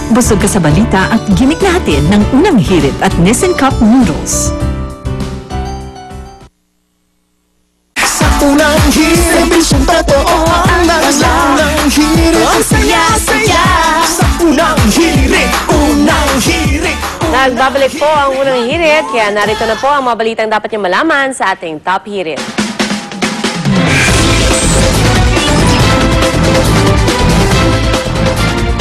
Busog ka sa balita at ginik natin ng unang hirit at Nissin Cup Noodles. Sa unang hirit, bisyong totoo ang unang hirit. Ang saya-saya. Sa unang hirit, unang hirit. Nagbabalik po ang unang hirit, kaya narito na po ang mga balitang dapat niyo malaman sa ating top hirit.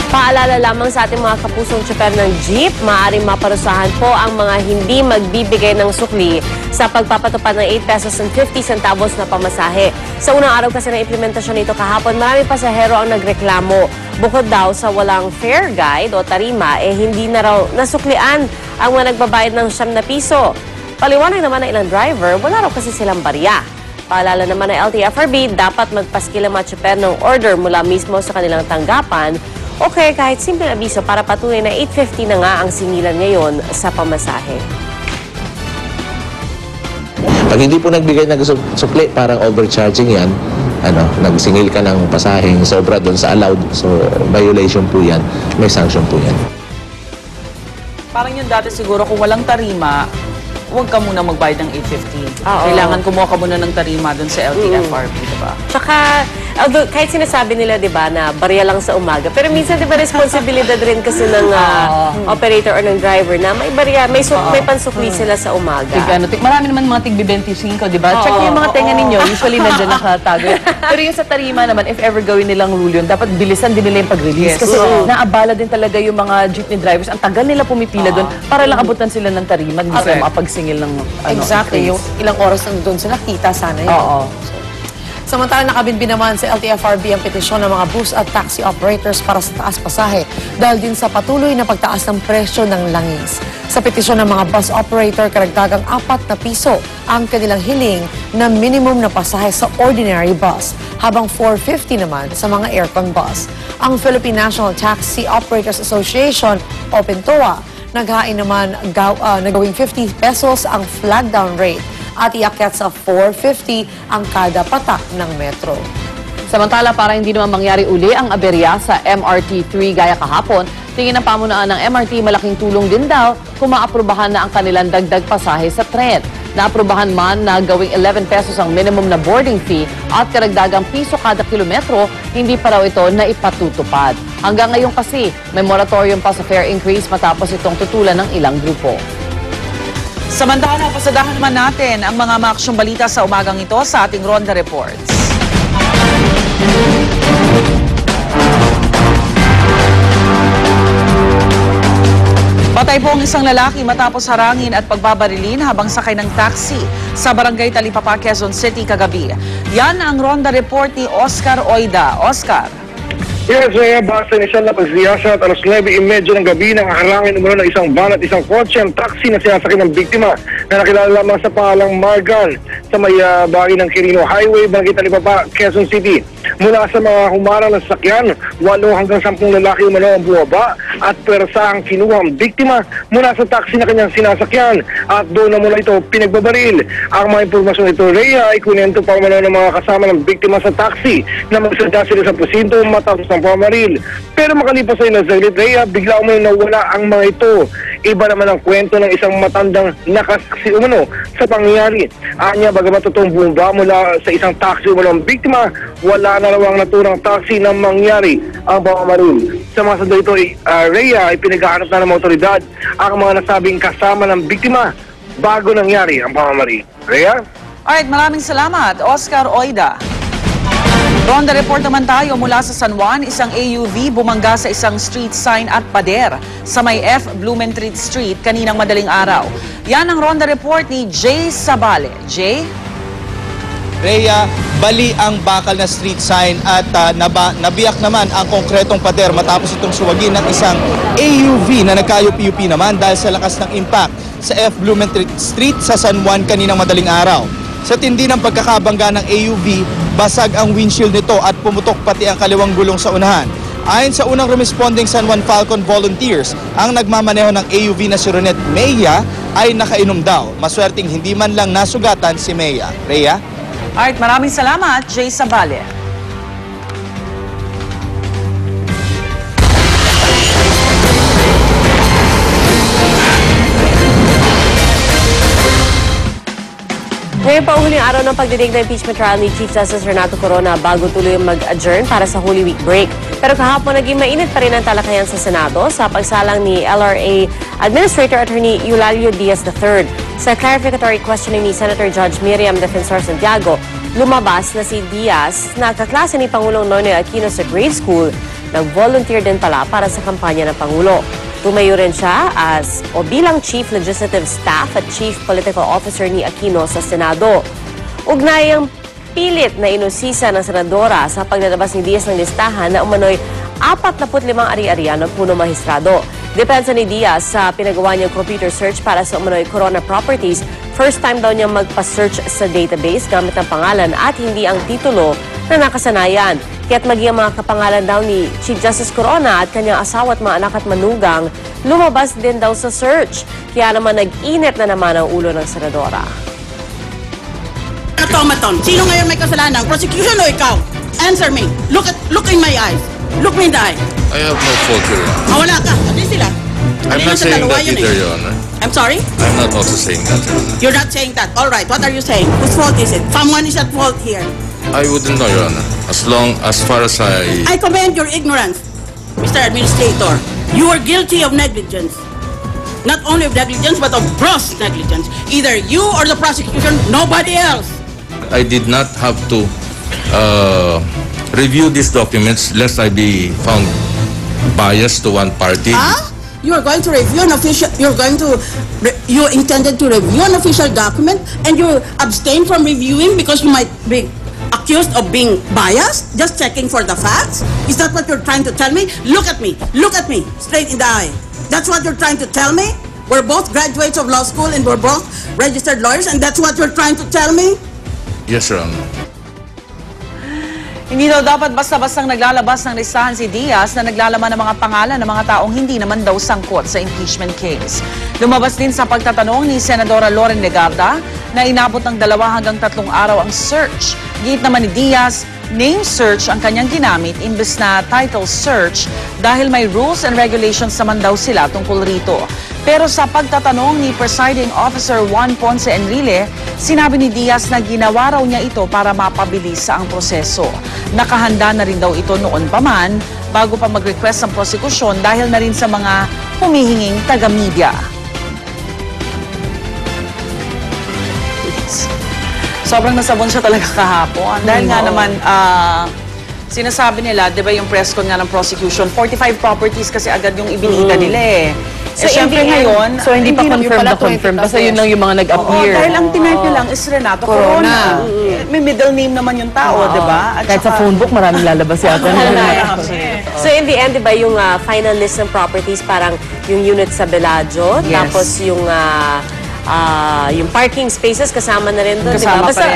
Paalala lamang sa ating mga kapusong tsuper ng jeep, maaaring maparusahan po ang mga hindi magbibigay ng sukli sa pagpapatupad ng 8 pesos and 50 centavos na pamasahe. Sa unang araw kasi ng implementasyon nito kahapon, maraming pasahero ang nagreklamo. Bukod daw sa walang fare guide o tarima, hindi na raw nasuklian ang mga nagbabayad ng 9 na piso. Paliwanag naman ng ilang driver, wala raw kasi silang barya. Paalala naman ng LTFRB, dapat magpaskil ang mga tsuper ng order mula mismo sa kanilang tanggapan. Okay, kahit simpleng abiso para patunay na 8.50 na nga ang singilan ngayon sa pamasahe. Pag hindi po nagbigay ng sukli, parang overcharging yan. Nagsingil ka ng pasaheng sobra doon sa allowed. So, violation po yan. May sanction po yan. Parang yung dati siguro kung walang tarima, huwag ka muna magbayad ng 8.50. Kailangan kumuha ka muna ng tarima doon sa LTFRB, diba? Tsaka, kahit sinasabi nila, diba, na barya lang sa umaga. Pero minsan, diba, responsibilidad rin kasi ng operator or ng driver na may barya, may pansukli sila sa umaga. Marami naman mga tig-25, diba? Check yung mga tenga ninyo, usually nandiyan nakatago. Pero yung sa tarima naman, if ever gawin nilang rule yun, dapat bilisan din nila yung pag-release. Kasi naabala din talaga yung mga jeepney drivers. Ang tagal nila pumipila doon para lang abutan sila ng tarima. Hindi sila makapagsingil ng exactly. Yung ilang oras nang doon sila, kita sana yun. Samantala, nakabinbin naman sa LTFRB ang petisyon ng mga bus at taxi operators para sa taas pasahe dahil din sa patuloy na pagtaas ng presyo ng langis. Sa petisyon ng mga bus operator, karagdagang 4 na piso ang kanilang hiling na minimum na pasahe sa ordinary bus, habang 4.50 naman sa mga aircon bus. Ang Philippine National Taxi Operators Association o PNTOA naghain naman na gawing 50 pesos ang flag down rate at iakyat sa 4.50 ang kada patak ng metro. Samantala, para hindi naman mangyari uli ang aberya sa MRT-3 gaya kahapon, tingin ng pamunuan ng MRT malaking tulong din daw kung maaprubahan na ang kanilang dagdag pasahe sa tren. Naaprubahan man na gawing 11 pesos ang minimum na boarding fee at karagdagang piso kada kilometro, hindi pa raw ito na ipatutupad. Hanggang ngayon kasi, may moratorium pa sa fare increase matapos itong tutulan ng ilang grupo. Samantala, pasadahan naman natin ang mga maaksyong balita sa umagang ito sa ating Ronda Reports. Patay po ang isang lalaki matapos harangin at pagbabarilin habang sakay ng taxi sa barangay Talipapa, Quezon City kagabi. Yan ang Ronda Report ni Oscar Oida. Oscar. Yes, basta initial na pagsiyasa at alas 9:30 ng gabi nang harangin umano ng isang van at isang kotse ang taxi na sinasakay ng biktima na nakilala lamang sa pangalang Margan sa may bahagi ng Quirino Highway, Barangay Talipapa, Quezon City. Mula sa mga humarang na sasakyan, 8 hanggang 10 lalaki umano ang bumaba at pwersa ang kinuha ang biktima mula sa taxi na kanyang sinasakyan at doon na mula ito pinagbabaril. Ang mga impormasyon ito, Rhea, ay kunento pa umano ng mga kasama ng biktima sa taxi na magsadya sila sa presinto matapos ng pamaril. Pero makalipas ay nasaglit, Rhea, bigla umano nawala ang mga ito. Iba naman ang kwento ng isang matandang nakasaksi umano sa pangyayari. Anya, bagamat totoong bumaba mula sa isang taxi umano ang biktima, wala na raw ang naturang taxi na mangyari ang pamamaril. Sa mga sandali ito, Rhea, ay pinaghahanap na ng mga otoridad ang mga nasabing kasama ng biktima bago nangyari ang pamamaril. Rhea? Alright, maraming salamat, Oscar Oida. Ronda Report naman tayo mula sa San Juan. Isang AUV bumangga sa isang street sign at pader sa may F. Blumentritt Street kaninang madaling araw. Yan ang Ronda Report ni Jay Sabale. Jay? Rhea, bali ang bakal na street sign at nabiyak naman ang konkretong pader matapos itong suwagin ng isang AUV na nagkayup-yupi naman dahil sa lakas ng impact sa F. Blumentritt Street sa San Juan kaninang madaling araw. Sa tindi ng pagkakabangga ng AUV, basag ang windshield nito at pumutok pati ang kaliwang gulong sa unahan. Ayon sa unang responding San Juan Falcon volunteers, ang nagmamaneho ng AUV na si Ronette Meya ay nakainom daw. Maswerteng hindi man lang nasugatan si Meya. Rhea? Alright, maraming salamat, Jay Sabale. Ngayon pa ang huling araw ng pagdidig ng impeachment trial ni Chief Justice Renato Corona bago tuloy mag-adjourn para sa Holy Week break. Pero kahapon naging mainit pa rin ang talakayan sa Senado sa pagsalang ni LRA Administrator Attorney Eulalio Diaz III. Sa clarificatory questioning ni Senator Judge Miriam Defensor Santiago, lumabas na si Diaz na kaklase ni Pangulong Noynoy Aquino sa grade school, nag-volunteer din pala para sa kampanya ng Pangulo. Tumayo rin siya bilang Chief Legislative Staff at Chief Political Officer ni Aquino sa Senado. Ugnayang pilit na inusisa ng senadora sa paglalabas ni Diaz ng listahan na umano'y 45 ari-arian ng puno mahistrado. Depensa ni Diaz sa pinagawa niyang computer search para sa umano'y Corona properties, first time daw niyang magpa-search sa database gamit ang pangalan at hindi ang titulo na nakasanayan. Kaya't maging ang mga kapangalan daw ni Chief Justice Corona at kanyang asawa at mga anak at manugang, lumabas din daw sa search. Kaya naman nag-init na naman ang ulo ng senadora. Automaton, sino ngayon may kasalanan? Prosecution o ikaw? Answer me. Look in my eyes. Look me in the eye. I have no fault, Your Honor. Wala ka. At least sila. I'm not saying that either, Your Honor. I'm sorry? I'm not also saying that, Your Honor. You're not saying that. All right. What are you saying? Whose fault is it? Someone is at fault here. I wouldn't know, Your Honor. As far as I commend your ignorance, Mr. Administrator. You are guilty of negligence. Not only of negligence, but of gross negligence. Either you or the prosecution, nobody else. I did not have to review these documents lest I be found biased to one party. Huh? You are going to review an official, you intended to review an official document and you abstain from reviewing because you might be accused of being biased, just checking for the facts? Is that what you're trying to tell me? Look at me, straight in the eye. That's what you're trying to tell me? We're both graduates of law school and we're both registered lawyers and that's what you're trying to tell me? Yes, Your Honor. Hindi daw dapat basta-bastang naglalabas ng listahan si Diaz na naglalaman ng mga pangalan ng mga taong hindi naman daw sangkot sa impeachment case. Lumabas din sa pagtatanong ni Senadora Loren Legarda na inabot ng 2 hanggang 3 araw ang search. Git naman ni Diaz, name search ang kanyang ginamit imbes na title search dahil may rules and regulations naman daw sila tungkol rito. Pero sa pagtatanong ni Presiding Officer Juan Ponce Enrile, sinabi ni Diaz na ginawa raw niya ito para mapabilis ang proseso. Nakahanda na rin daw ito noon pa man bago pa mag-request ang prosekusyon dahil na rin sa mga humihinging taga-media. Sobrang nasabon siya talaga kahapon. Dahil nga naman, sinasabi nila, di ba yung press con nga ng prosecution, 45 properties kasi agad yung ibinita nila eh. So, syempre ngayon, so hindi pa confirm, basta yun lang yung mga nag-appear. Dahil ang tinype niya lang is Renato Corona. May middle name naman yung tao, di ba? Kahit sa phone book, maraming lalabas yata. So in the end, di ba yung final list ng properties, parang yung unit sa Bellagio, tapos yung parking spaces kasama na rin doon, di ba? Basta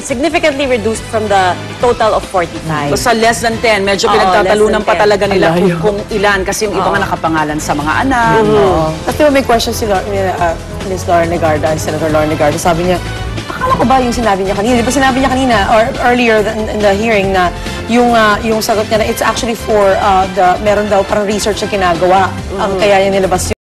significantly reduced from the total of 45. Basta less than 10, medyo pinagtatalunan pa talaga nila kung ilan kasi yung iba nga nakapangalan sa mga anak. At diba may question si Ms. Loren Legarda, Senator Loren Legarda, sabi niya, akala ko ba yung sinabi niya kanina? Di ba sinabi niya kanina, or earlier in the hearing na yung sagot niya na it's actually for meron daw parang research na ginagawa. Kaya niya nilabas